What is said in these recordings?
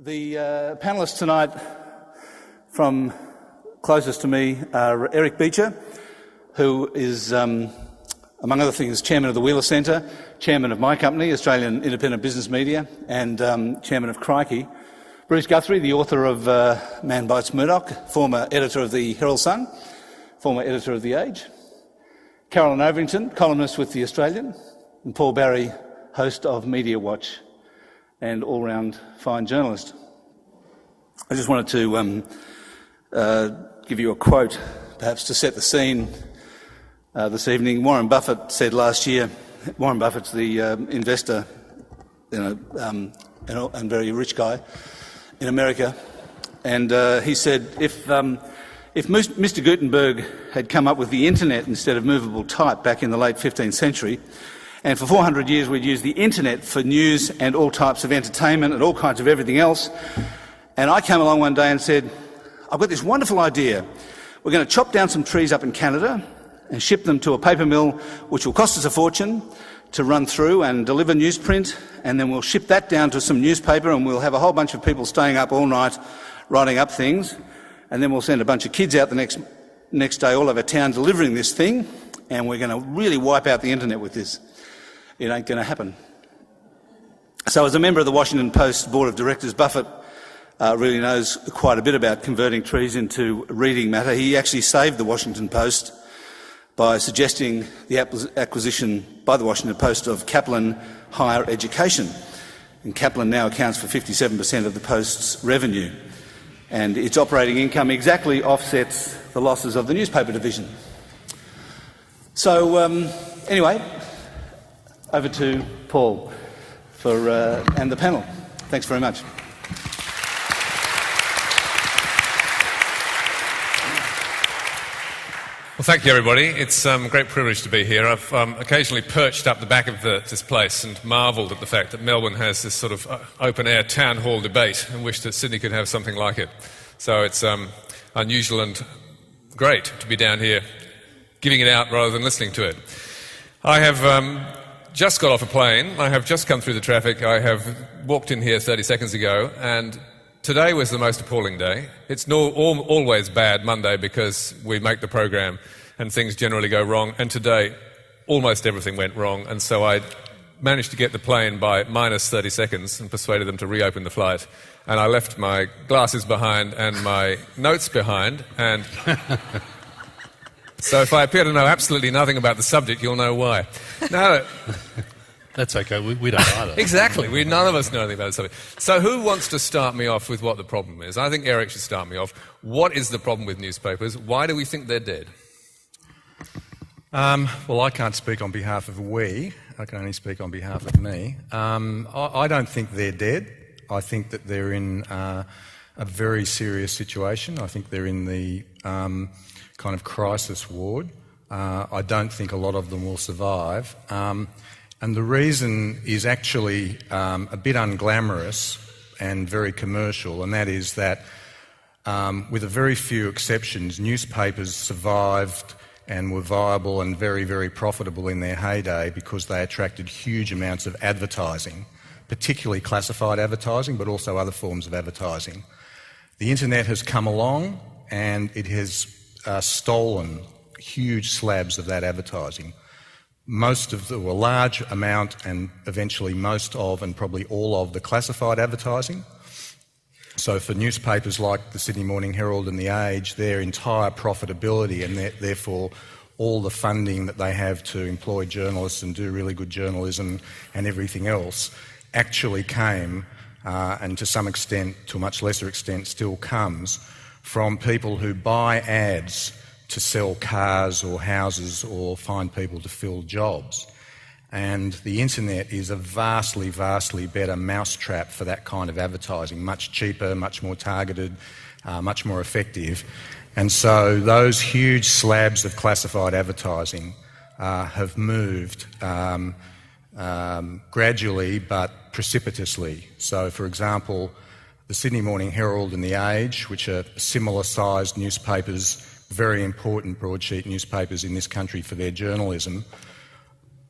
The panellists tonight from closest to me are Eric Beecher, who is, among other things, Chairman of the Wheeler Centre, Chairman of my company, Australian Independent Business Media, and Chairman of Crikey. Bruce Guthrie, the author of Man Bites Murdoch, former editor of the Herald Sun, former editor of The Age. Carolyn Overington, columnist with The Australian, and Paul Barry, host of Media Watch, and all-round fine journalist. I just wanted to give you a quote, perhaps to set the scene this evening. Warren Buffett said last year, Warren Buffett's the investor, and very rich guy in America, and he said, if Mr. Gutenberg had come up with the internet instead of movable type back in the late 15th century, and for 400 years we'd used the internet for news and all types of entertainment and all kinds of everything else. And I came along one day and said, I've got this wonderful idea. We're going to chop down some trees up in Canada and ship them to a paper mill which will cost us a fortune to run through and deliver newsprint, and then we'll ship that down to some newspaper and we'll have a whole bunch of people staying up all night writing up things, and then we'll send a bunch of kids out the next day all over town delivering this thing, and we're going to really wipe out the internet with this. It ain't going to happen. So as a member of the Washington Post Board of Directors, Buffett really knows quite a bit about converting trees into reading matter. He actually saved the Washington Post by suggesting the acquisition by the Washington Post of Kaplan Higher Education. And Kaplan now accounts for 57% of the Post's revenue. And its operating income exactly offsets the losses of the newspaper division. So, anyway, over to Paul and the panel. Thanks very much. Well, thank you, everybody. It's a great privilege to be here. I've occasionally perched up the back of this place and marvelled at the fact that Melbourne has this sort of open-air town hall debate and wished that Sydney could have something like it. So it's unusual and great to be down here giving it out rather than listening to it. I have just got off a plane. I have just come through the traffic. I have walked in here 30 seconds ago, and today was the most appalling day. It's always bad Monday because we make the program and things generally go wrong, and today almost everything went wrong, and so I managed to get the plane by minus 30 seconds and persuaded them to reopen the flight, and I left my glasses behind and my notes behind, and so if I appear to know absolutely nothing about the subject, you'll know why. Now, that's okay, we don't either. Exactly, none of us know anything about the subject. So who wants to start me off with what the problem is? I think Eric should start me off. What is the problem with newspapers? Why do we think they're dead? Well, I can't speak on behalf of we. I can only speak on behalf of me. I don't think they're dead. I think that they're in a very serious situation. I think they're in the kind of crisis ward. I don't think a lot of them will survive. And the reason is actually a bit unglamorous and very commercial, and that is that with a very few exceptions, newspapers survived and were viable and very, very profitable in their heyday because they attracted huge amounts of advertising, particularly classified advertising, but also other forms of advertising. The internet has come along and it has stolen huge slabs of that advertising. A large amount and eventually most of and probably all of the classified advertising. So for newspapers like the Sydney Morning Herald and The Age, their entire profitability and therefore all the funding that they have to employ journalists and do really good journalism and everything else actually came, and to some extent, to a much lesser extent, still comes from people who buy ads to sell cars or houses or find people to fill jobs. And the internet is a vastly, vastly better mousetrap for that kind of advertising, much cheaper, much more targeted, much more effective. And so those huge slabs of classified advertising have moved gradually but precipitously. So, for example, the Sydney Morning Herald and The Age, which are similar-sized newspapers, very important broadsheet newspapers in this country for their journalism,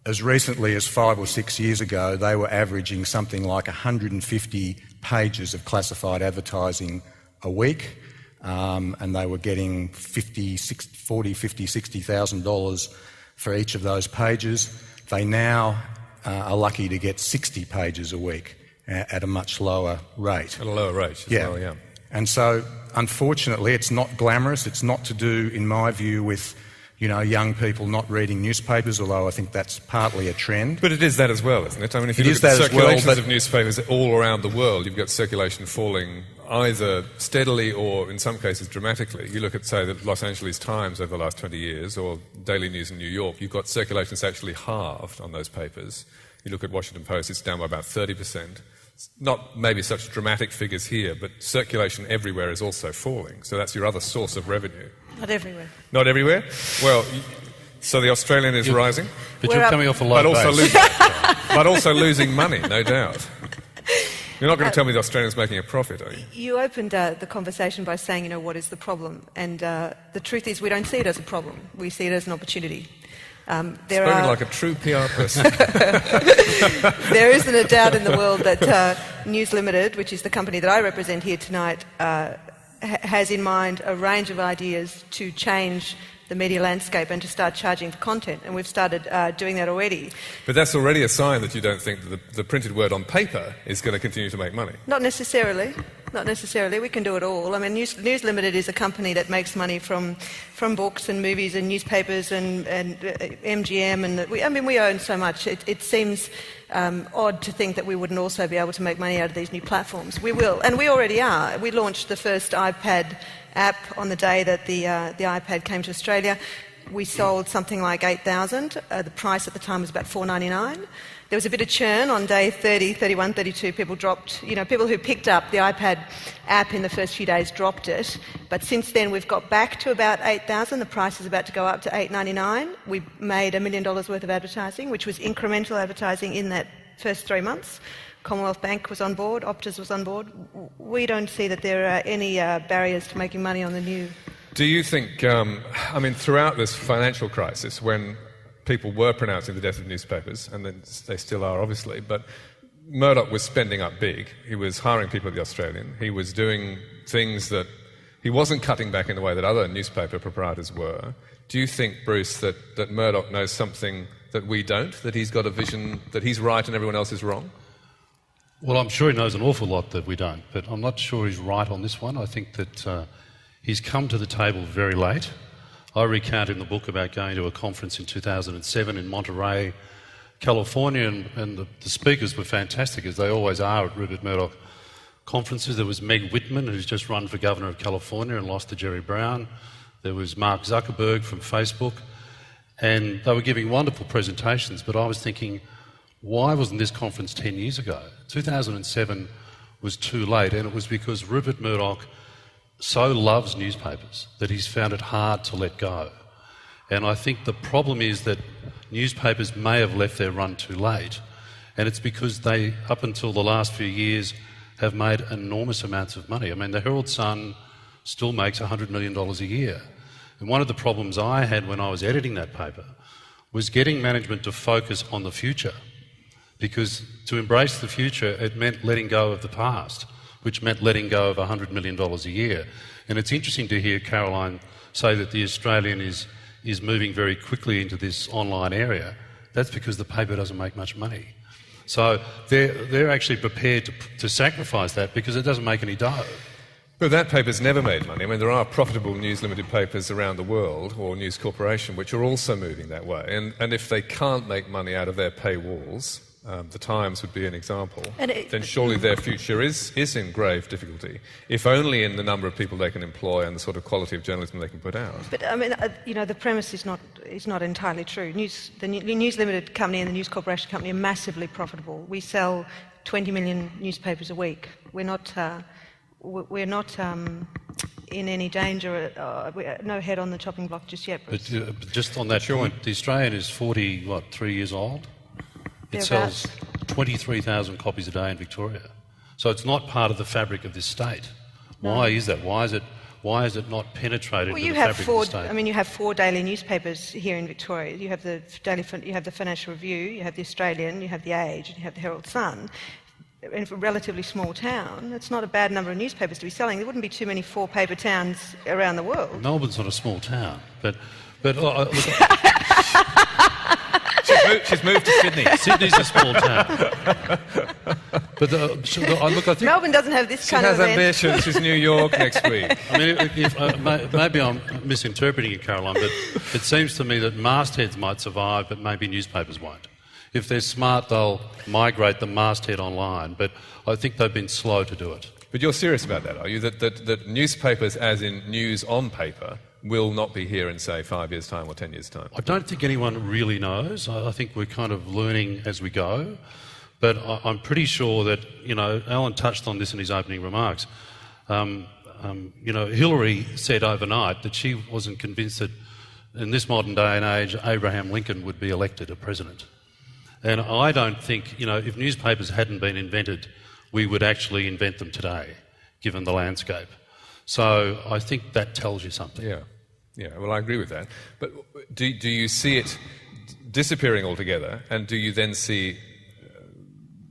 as recently as 5 or 6 years ago, they were averaging something like 150 pages of classified advertising a week, and they were getting $60,000 for each of those pages. They now are lucky to get 60 pages a week at a much lower rate. At a lower rate as well, yeah. And so, unfortunately, it's not glamorous. It's not to do, in my view, with young people not reading newspapers, although I think that's partly a trend. But it is that as well, isn't it? I mean, if you look at the circulations of newspapers all around the world, you've got circulation falling either steadily or, in some cases, dramatically. You look at, say, the Los Angeles Times over the last 20 years, or Daily News in New York, you've got circulations actually halved on those papers. You look at Washington Post, it's down by about 30%. Not maybe such dramatic figures here, but circulation everywhere is also falling. So that's your other source of revenue. Not everywhere. Not everywhere? Well, so the Australian is rising. But you're coming off a low base. But also losing money, no doubt. You're not going to tell me the Australian's making a profit, are you? You opened the conversation by saying, what is the problem? And the truth is we don't see it as a problem. We see it as an opportunity. Spoken like a true PR person. There isn't a doubt in the world that News Limited, which is the company that I represent here tonight, has in mind a range of ideas to change the media landscape and to start charging for content, and we've started doing that already. But that's already a sign that you don't think that the printed word on paper is going to continue to make money. Not necessarily. Not necessarily. We can do it all. I mean, News Limited is a company that makes money from books and movies and newspapers and MGM, and we own so much. It seems odd to think that we wouldn't also be able to make money out of these new platforms. We will, and we already are. We launched the first iPad app on the day that the iPad came to Australia. We sold something like 8,000. The price at the time was about $4.99. There was a bit of churn on day 30, 31, 32. People dropped, people who picked up the iPad app in the first few days dropped it. But since then, we've got back to about 8,000. The price is about to go up to $8.99. We made $1 million worth of advertising, which was incremental advertising in that first 3 months. Commonwealth Bank was on board, Optus was on board. We don't see that there are any barriers to making money on the new. Do you think, throughout this financial crisis, when people were pronouncing the death of newspapers, and they still are obviously, but Murdoch was spending up big. He was hiring people at the Australian. He was doing things that he wasn't cutting back in the way that other newspaper proprietors were. Do you think, Bruce, that Murdoch knows something that we don't, that he's got a vision that he's right and everyone else is wrong? Well, I'm sure he knows an awful lot that we don't, but I'm not sure he's right on this one. I think that he's come to the table very late. I recount in the book about going to a conference in 2007 in Monterey, California, and the speakers were fantastic, as they always are at Rupert Murdoch conferences. There was Meg Whitman, who's just run for Governor of California and lost to Jerry Brown. There was Mark Zuckerberg from Facebook, and they were giving wonderful presentations, but I was thinking, why wasn't this conference 10 years ago? 2007 was too late, and it was because Rupert Murdoch so loves newspapers that he's found it hard to let go. And I think the problem is that newspapers may have left their run too late, and it's because they, up until the last few years, have made enormous amounts of money. I mean, the Herald Sun still makes $100 million a year. And one of the problems I had when I was editing that paper was getting management to focus on the future, because to embrace the future, it meant letting go of the past, which meant letting go of $100 million a year. And it's interesting to hear Caroline say that the Australian is moving very quickly into this online area. That's because the paper doesn't make much money. So they're actually prepared to sacrifice that because it doesn't make any dough. But that paper's never made money. I mean, there are profitable News Limited papers around the world, or News Corporation, which are also moving that way. And if they can't make money out of their paywalls, the Times would be an example, then surely their future is in grave difficulty, if only in the number of people they can employ and the sort of quality of journalism they can put out. But I mean, the premise is not entirely true. The News Limited company and the News Corporation company are massively profitable. We sell 20 million newspapers a week. We're not in any danger. No head on the chopping block just yet, Bruce. But just on that point, the Australian is 3 years old. It sells 23,000 copies a day in Victoria. So it's not part of the fabric of this state. Why is that? Why why is it not penetrated Well, into you the have fabric four. of the state? I mean, you have 4 daily newspapers here in Victoria. You have the you have the Financial Review, you have the Australian, you have the Age, and you have the Herald Sun. In a relatively small town, it's not a bad number of newspapers to be selling. There wouldn't be too many 4-paper towns around the world. Melbourne's not a small town, but look, She's moved to Sydney. Sydney's a small town. But look, I think Melbourne doesn't have this She kind has of event. ambitions. She's New York next week. I mean, maybe I'm misinterpreting it, Caroline, but it seems to me that mastheads might survive, but maybe newspapers won't. If they're smart, they'll migrate the masthead online, but I think they've been slow to do it. But you're serious about that, are you? That newspapers, as in news on paper, will not be here in, say, 5 years' time or 10 years' time? I don't think anyone really knows. I think we're kind of learning as we go. But I'm pretty sure that, Alan touched on this in his opening remarks. Hillary said overnight that she wasn't convinced that in this modern day and age Abraham Lincoln would be elected a president. And I don't think, if newspapers hadn't been invented, we would actually invent them today, given the landscape. So I think that tells you something. Yeah, well, I agree with that. But do you see it disappearing altogether, and do you then see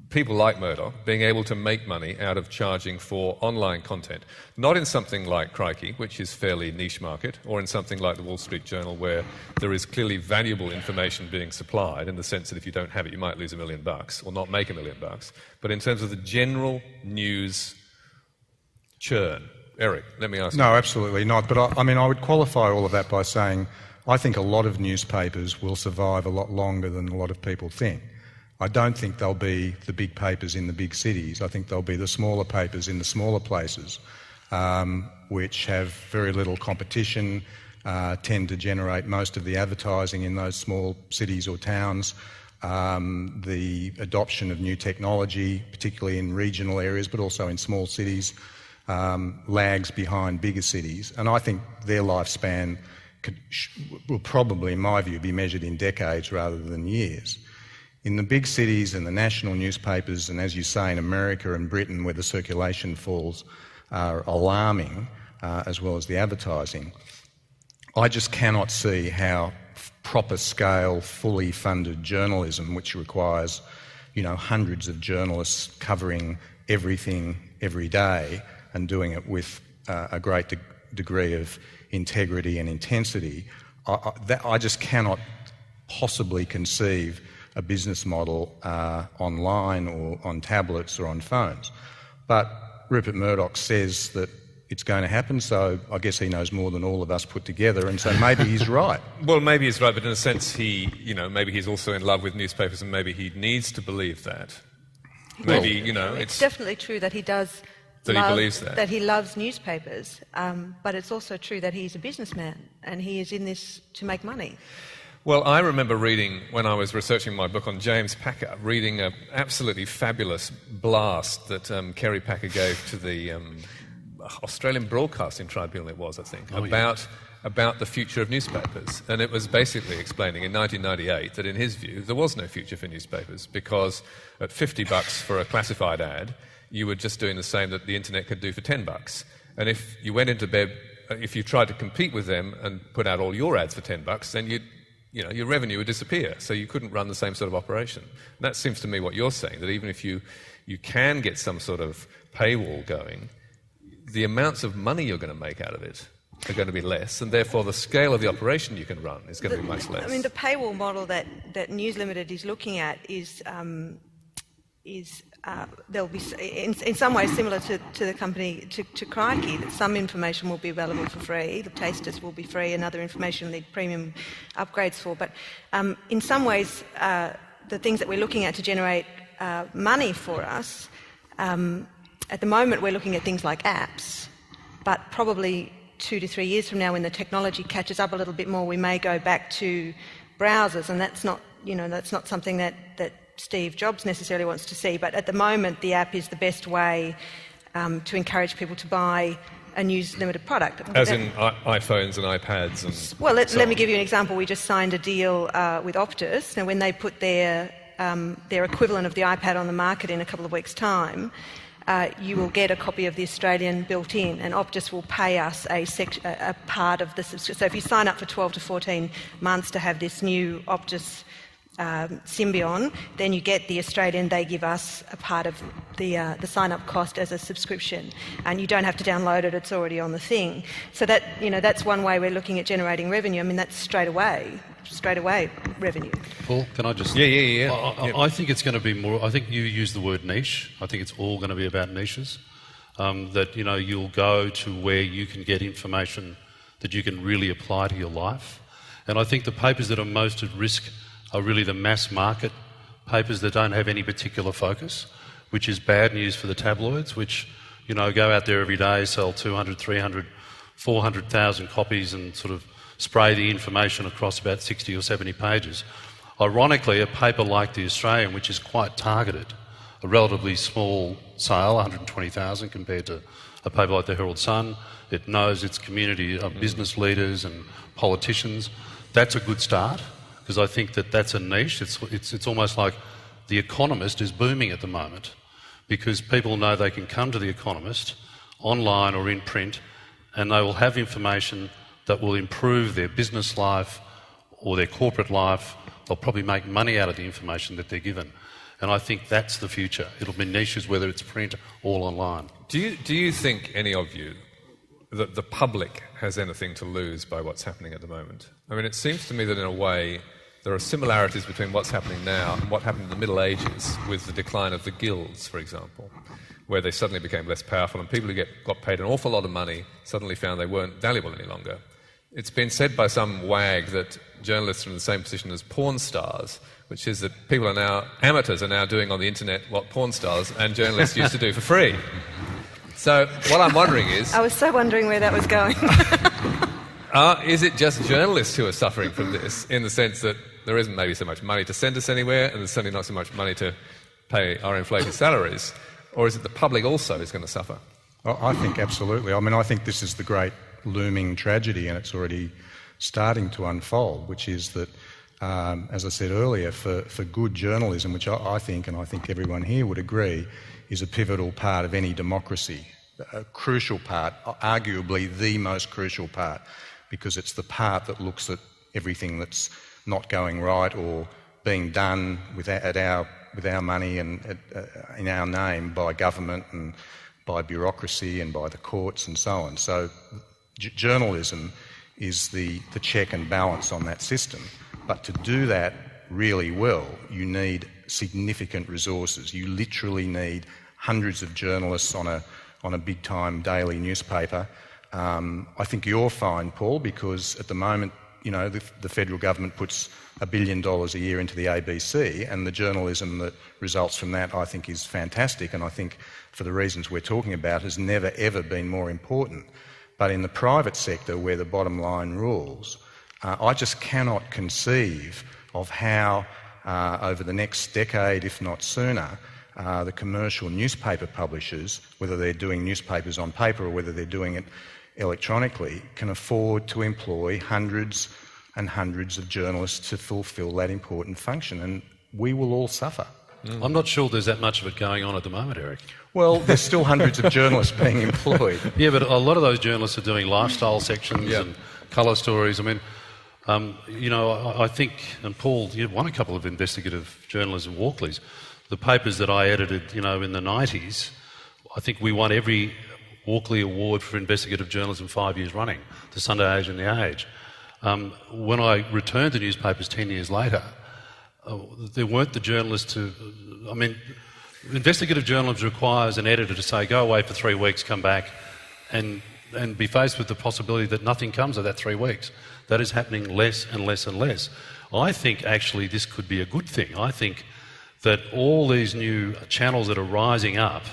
people like Murdoch being able to make money out of charging for online content? Not in something like Crikey, which is fairly niche market, or in something like the Wall Street Journal, where there is clearly valuable information being supplied in the sense that if you don't have it, you might lose $1 million or not make $1 million. But in terms of the general news churn, Eric, let me ask you. No, absolutely not. But I would qualify all of that by saying I think a lot of newspapers will survive a lot longer than a lot of people think. I don't think they'll be the big papers in the big cities. I think they'll be the smaller papers in the smaller places, which have very little competition, tend to generate most of the advertising in those small cities or towns. The adoption of new technology, particularly in regional areas, but also in small cities, lags behind bigger cities. And I think their lifespan will probably, in my view, be measured in decades rather than years. In the big cities and the national newspapers, and as you say, in America and Britain, where the circulation falls are alarming, as well as the advertising, I just cannot see how proper scale, fully funded journalism, which requires, hundreds of journalists covering everything every day and doing it with a great degree of integrity and intensity, I just cannot possibly conceive a business model online or on tablets or on phones. But Rupert Murdoch says that it's going to happen, so I guess he knows more than all of us put together, and so maybe he's right. Well, maybe he's right, but in a sense maybe he's also in love with newspapers, and maybe he needs to believe that. Maybe, it's definitely true that he does that he believes that he loves newspapers, but it's also true that he's a businessman and he is in this to make money. Well, I remember reading, when I was researching my book on James Packer, reading an absolutely fabulous blast that Kerry Packer gave to the Australian Broadcasting Tribunal, it was, I think, about the future of newspapers. And it was basically explaining in 1998 that in his view there was no future for newspapers, because at $50 for a classified ad, you were just doing the same that the internet could do for $10. And if you went into bed, if you tried to compete with them and put out all your ads for $10, then your revenue would disappear, so you couldn't run the same sort of operation. And that seems to me what you're saying, that even if you can get some sort of paywall going, the amounts of money you're going to make out of it are going to be less, and therefore the scale of the operation you can run is going to be much less. I mean, the paywall model that News Limited is looking at is there'll be, in some ways, similar to the company, to Crikey, that some information will be available for free, the tasters will be free, and other information need premium upgrades for. But in some ways, the things that we're looking at to generate money for us, at the moment we're looking at things like apps, but probably 2 to 3 years from now, when the technology catches up a little bit more, we may go back to browsers, and that's not something that Steve Jobs necessarily wants to see. But at the moment, the app is the best way to encourage people to buy a News Limited product. As in iPhones and iPads and... Well, let me give you an example. We just signed a deal with Optus. Now, when they put their equivalent of the iPad on the market in a couple of weeks' time, you will get a copy of The Australian built in, and Optus will pay us a part of the subscription. So if you sign up for 12 to 14 months to have this new Optus Symbion, then you get The Australian. They give us a part of the sign-up cost as a subscription, and you don't have to download it; it's already on the thing. So that, that's one way we're looking at generating revenue. I mean, that's straight away revenue. Paul, can I just? Yeah. I think it's going to be more. I think you use the word niche. I think it's all going to be about niches. That you'll go to where you can get information that you can really apply to your life, and I think the papers that are most at risk are really the mass market papers that don't have any particular focus, which is bad news for the tabloids, which, go out there every day, sell 200, 300, 400,000 copies and sort of spray the information across about 60 or 70 pages. Ironically, a paper like The Australian, which is quite targeted, a relatively small sale, 120,000 compared to a paper like the Herald Sun, it knows its community of business leaders and politicians. That's a good start, because I think that's a niche. It's almost like The Economist is booming at the moment, because people know they can come to The Economist online or in print, and they will have information that will improve their business life or their corporate life. They'll probably make money out of the information that they're given. And I think that's the future. It'll be niches, whether it's print or online. Do you think, any of you, that the public has anything to lose by what's happening at the moment? I mean, it seems to me that in a way there are similarities between what's happening now and what happened in the Middle Ages with the decline of the guilds, for example, where they suddenly became less powerful and people who got paid an awful lot of money suddenly found they weren't valuable any longer. It's been said by some wag that journalists are in the same position as porn stars, which is that amateurs are now doing on the internet what porn stars and journalists used to do for free. So what I'm wondering is... I was so wondering where that was going. Is it just journalists who are suffering from this, in the sense that there isn't maybe so much money to send us anywhere, and there's certainly not so much money to pay our inflated salaries? Or is it the public also is going to suffer? Well, I think absolutely. I mean, I think this is the great looming tragedy, and it's already starting to unfold, which is that, as I said earlier, for good journalism, which I think, and I think everyone here would agree, is a pivotal part of any democracy, a crucial part, arguably the most crucial part, because it's the part that looks at everything that's not going right or being done with our money and in our name by government and by bureaucracy and by the courts and so on. So journalism is the check and balance on that system. But to do that really well, you need significant resources. You literally need hundreds of journalists on a big-time daily newspaper. I think you're fine, Paul, because at the moment, the federal government puts $1 billion a year into the ABC, and the journalism that results from that, I think, is fantastic, and I think, for the reasons we're talking about, has never, ever been more important. But in the private sector, where the bottom line rules, I just cannot conceive of how, over the next decade, if not sooner, the commercial newspaper publishers, whether they're doing newspapers on paper or whether they're doing it electronically, can afford to employ hundreds and hundreds of journalists to fulfil that important function, and we will all suffer. I'm not sure there's that much of it going on at the moment, Eric. Well, there's still hundreds of journalists being employed. Yeah, but a lot of those journalists are doing lifestyle sections and colour stories. I mean, I think, and Paul, you won a couple of investigative journalism Walkleys. The papers that I edited, in the 90s, I think we won every Walkley Award for investigative journalism 5 years running, the Sunday Age and the Age. When I returned to newspapers 10 years later, there weren't the journalists investigative journalism requires an editor to say, go away for 3 weeks, come back, and be faced with the possibility that nothing comes of that 3 weeks. That is happening less and less and less. I think actually this could be a good thing. I think that all these new channels that are rising up,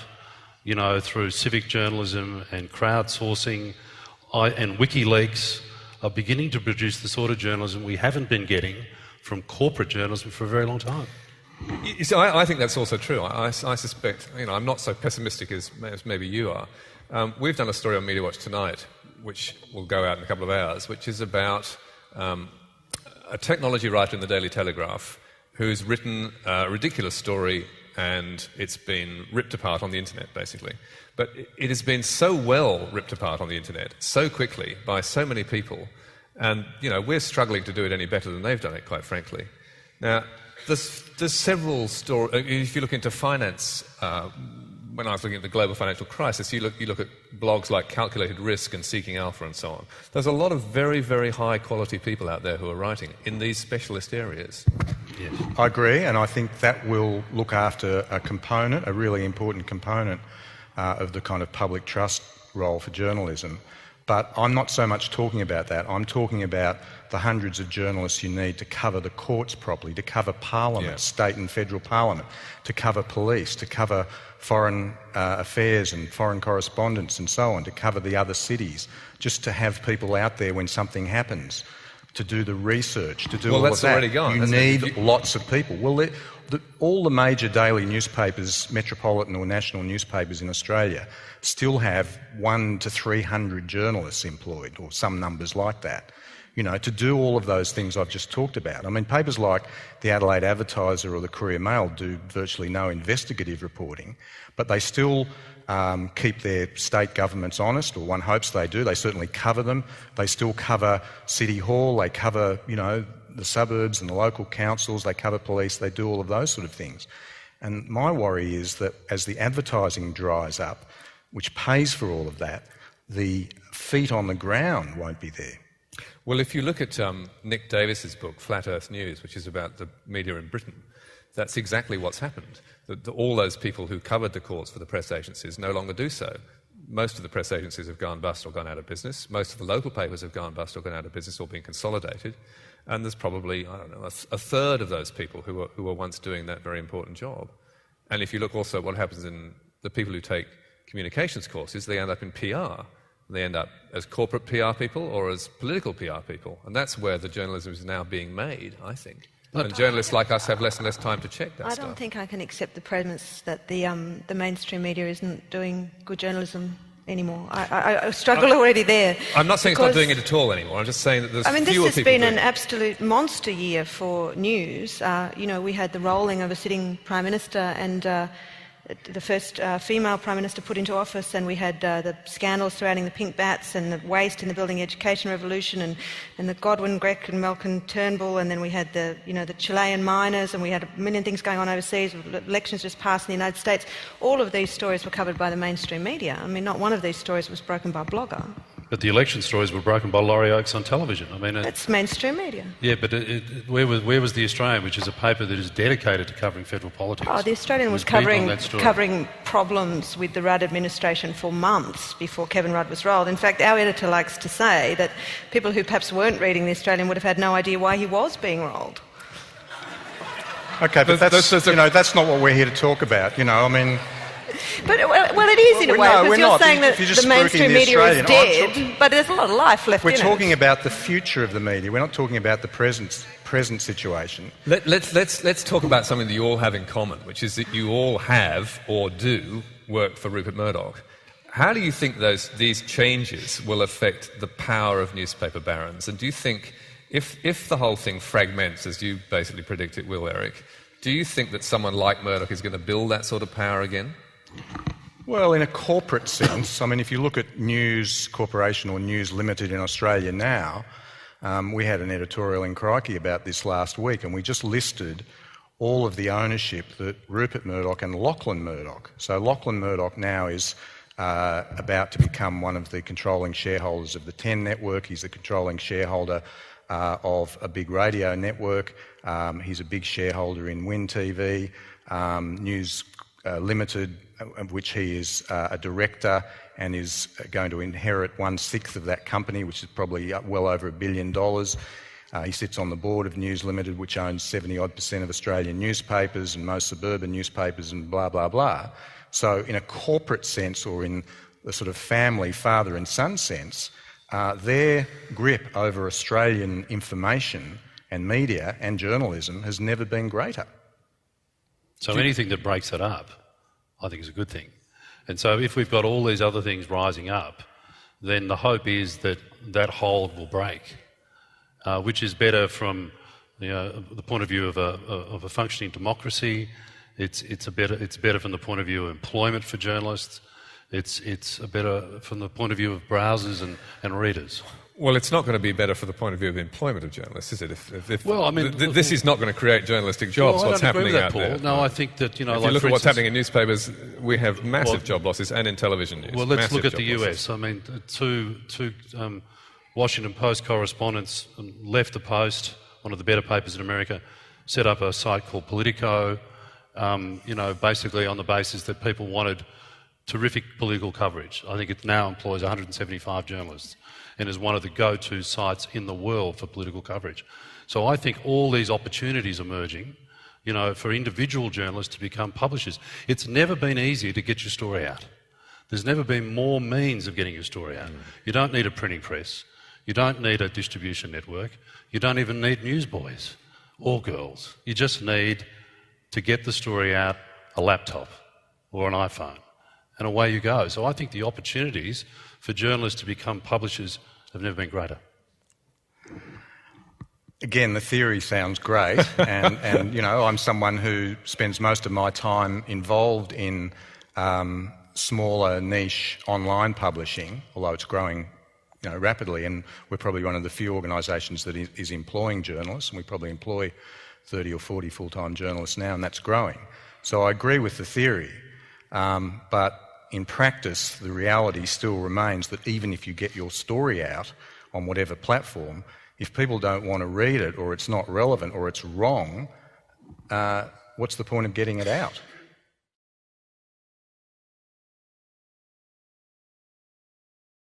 through civic journalism and crowdsourcing and WikiLeaks, are beginning to produce the sort of journalism we haven't been getting from corporate journalism for a very long time. You see, I think that's also true. I suspect, I'm not so pessimistic as maybe you are. We've done a story on Media Watch tonight, which will go out in a couple of hours, which is about a technology writer in the Daily Telegraph who's written a ridiculous story and it's been ripped apart on the internet, basically. But it has been so well ripped apart on the internet, so quickly, by so many people, and, we're struggling to do it any better than they've done it, quite frankly. Now, there's several stories. If you look into finance, when I was looking at the global financial crisis, you look at blogs like Calculated Risk and Seeking Alpha and so on. There's a lot of very, very high-quality people out there who are writing in these specialist areas. Yes. I agree, and I think that will look after a really important component of the kind of public trust role for journalism. But I'm not so much talking about that. I'm talking about the hundreds of journalists you need to cover the courts properly, to cover Parliament, state and federal Parliament, to cover police, to cover foreign affairs and foreign correspondence and so on, to cover the other cities, just to have people out there when something happens, to do the research, to do all of that. Already gone. You need lots of people. Well, all the major daily newspapers, metropolitan or national newspapers in Australia, still have 100 to 300 journalists employed, or some numbers like that, to do all of those things I've just talked about. I mean, papers like the Adelaide Advertiser or the Courier Mail do virtually no investigative reporting, but they still keep their state governments honest, or one hopes they do. They certainly cover them. They still cover City Hall. They cover, the suburbs and the local councils. They cover police. They do all of those sort of things. And my worry is that as the advertising dries up, which pays for all of that, the feet on the ground won't be there. Well, if you look at Nick Davis's book, Flat Earth News, which is about the media in Britain, that's exactly what's happened. All those people who covered the courts for the press agencies no longer do so. Most of the press agencies have gone bust or gone out of business. Most of the local papers have gone bust or gone out of business or been consolidated. And there's probably, a third of those people who were once doing that very important job. And if you look also at what happens in the people who take communications courses, they end up in PR. They end up as corporate PR people or as political PR people. And that's where the journalism is now being made, I think. And journalists like us have less and less time to check that stuff. I don't think I can accept the premise that the mainstream media isn't doing good journalism anymore. I struggle already there. I'm not saying it's not doing it at all anymore. I'm just saying that there's fewer people. This has been an absolute monster year for news. We had the rolling of a sitting Prime Minister and the first female Prime Minister put into office, and we had the scandals surrounding the pink bats and the waste in the building education revolution and the Godwin Grech and Malcolm Turnbull, and then we had the Chilean miners, and we had a million things going on overseas, elections just passed in the United States. All of these stories were covered by the mainstream media. I mean, not one of these stories was broken by a blogger. But the election stories were broken by Laurie Oakes on television. I mean, it's mainstream media. Yeah, but where was the Australian, which is a paper that is dedicated to covering federal politics? Oh, the Australian was covering problems with the Rudd administration for months before Kevin Rudd was rolled. In fact, our editor likes to say that people who perhaps weren't reading the Australian would have had no idea why he was being rolled. Okay, but that's not what we're here to talk about. But, it is in a way, because you're saying that the mainstream media is dead, but there's a lot of life left in it. We're talking about the future of the media. We're not talking about the present situation. Let's talk about something that you all have in common, which is that you all have, or do, work for Rupert Murdoch. How do you think these changes will affect the power of newspaper barons? And do you think, if the whole thing fragments, as you basically predict it will, Eric, do you think that someone like Murdoch is going to build that sort of power again? Well, in a corporate sense, I mean, if you look at News Corporation or News Limited in Australia now, we had an editorial in Crikey about this last week, and we just listed all of the ownership that Rupert Murdoch and Lachlan Murdoch. So Lachlan Murdoch now is about to become one of the controlling shareholders of the 10 network. He's the controlling shareholder of a big radio network. He's a big shareholder in Win TV, News Limited, of which he is a director, and is going to inherit 1/6 of that company, which is probably well over $1 billion. He sits on the board of News Limited, which owns 70-odd% of Australian newspapers and most suburban newspapers and blah, blah, blah. So in a corporate sense, or in the sort of family father and son sense, their grip over Australian information and media and journalism has never been greater. So anything that breaks it up, I think is a good thing. And so if we've got all these other things rising up, then the hope is that that hold will break, which is better from the point of view of a functioning democracy. It's better from the point of view of employment for journalists. It's better from the point of view of browsers and readers. Well, it's not going to be better for the point of view of employment of journalists, is it? Well, I mean, this is not going to create journalistic jobs. Well, what's I don't agree happening with that, out Paul. there? No, I think that, you know, if like you look for at what's instance, happening in newspapers, we have massive job losses, and in television news. Well, let's massive look at job the losses. US. I mean, two Washington Post correspondents left the Post, one of the better papers in America, set up a site called Politico, you know, basically on the basis that people wanted terrific political coverage. I think it now employs 175 journalists and is one of the go-to sites in the world for political coverage. So I think all these opportunities emerging, you know, for individual journalists to become publishers. It's never been easier to get your story out. There's never been more means of getting your story out. You don't need a printing press. You don't need a distribution network. You don't even need newsboys or girls. You just need to get the story out, a laptop or an iPhone, and away you go. So I think the opportunities for journalists to become publishers have never been greater. Again, the theory sounds great, and you know, I'm someone who spends most of my time involved in smaller niche online publishing, although it's growing, you know, rapidly, and we're probably one of the few organisations that is employing journalists, and we probably employ 30 or 40 full-time journalists now, and that's growing. So I agree with the theory, but in practice, the reality still remains that even if you get your story out on whatever platform, if people don't want to read it, or it's not relevant, or it's wrong, what's the point of getting it out?